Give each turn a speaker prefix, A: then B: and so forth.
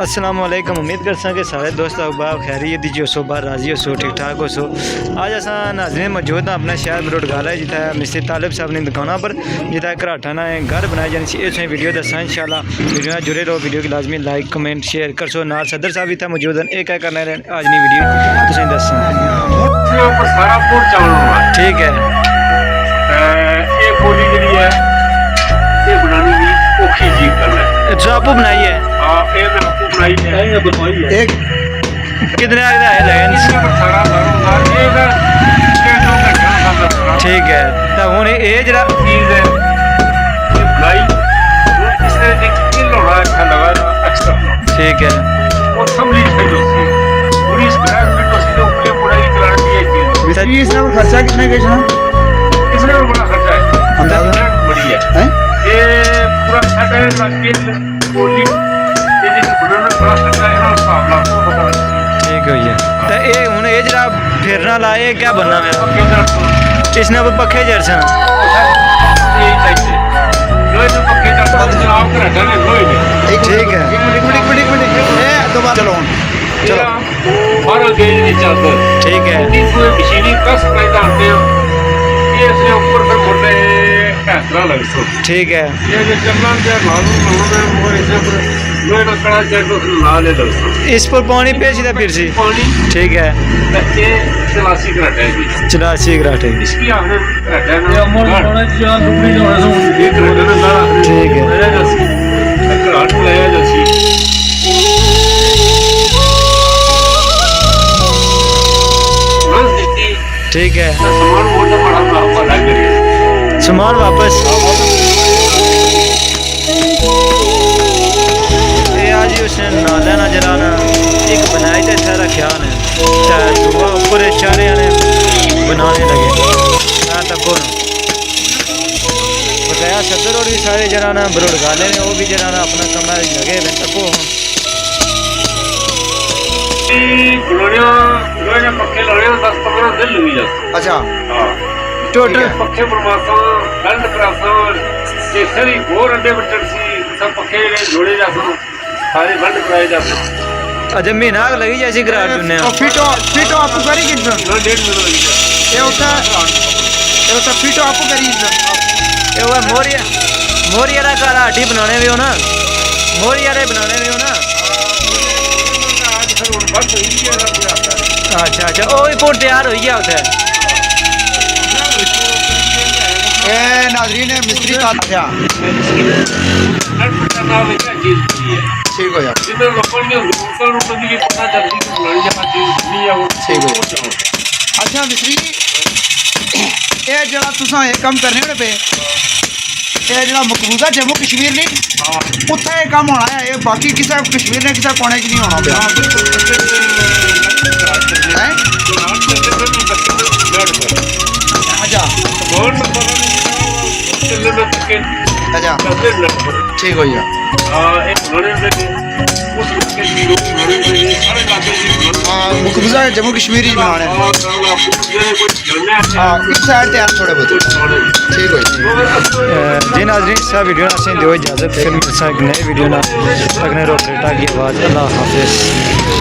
A: अस्सलाम वालेकुम। उम्मीद करसा कि सारे दोस्त अहबाब खैरियत जी हो, बाहर राजी हो, ठीक ठाक हो। आज असा नाज़रीन मौजूद हाँ अपना शहर बरोडगाला जितना मिस्त्री तालिब साहब ने दुकाना पर जितना घराटा ना घर बनाए जाने इस वीडियो दसा इंशाल्लाह। वीडियो में जुड़े रहो, वीडियो की लाजमी लाइक कमेंट शेयर कर सो। नाल सदर साहब इतना मौजूद हैं, एक करना है आज नहीं वीडियो तुसें दसा। ठीक है, आपू बनाई है एक कितने ठीक है। तो हूँ ये जरा ठीक है खर्चा कितने का बड़ा खर्चा है बढ़िया ये पूरा ठीक है भैया। तो ये हूँ ये जरा फिरना लाए क्या बनना है इसने पखे जरसा ठीक है चलो ठीक है ठीक है इस पर पानी पे सीधा फिर सी ठीक है 84 घराटे ठीक है ठीक है सामान वापस ये आज ही उसने ना लेना जलाना एक बनाई तो अच्छा रखा ने सुबह ऊपर चारे ने बनाने लगे तक बताया सदर और भी सारे जराना बरोडगाले ने वो भी जराना अपना कमरा लगे तको अच्छा टोटल पक्के परमात्मा गंद करासा ये सारी और अंडे बटन सी सब पक्के जोड़े जासो सारे बंद कराए जासो अच्छा महीना लगी जैसी ग्राहक चुनने फिटो आपको करी कितना 1.5 महीना लगी ये होता फिटो आपको करी कितना ये वो मोरिया का हाटी बनाने भी हो ना मोरिया बनाने भी हो ना अच्छा अच्छा वो रिपोर्ट तैयार हो गया होता है नाज़रीन मिस्त्री का ठीक हो अच्छा मिस्त्री ये जरा तुसा ये काम करने पे ये जरा मकबूजा जम्मू कश्मीर नहीं उत्थे ये काम होना है ये बाकी किसी कश्मीर ने किसी कोने च नहीं होना पे अच्छा अच्छा ठीक हो गया मुकबूजा जम्मू कश्मीर ही बनाने हाँ इस साइड तैयार थोड़े बहुत ठीक हो जी नाज़रीन सा वीडियो ना दो इजाज़त फिर मिलता एक नए वीडियो ना अगले रोक की आवाज़ अल्लाह हाफिज़।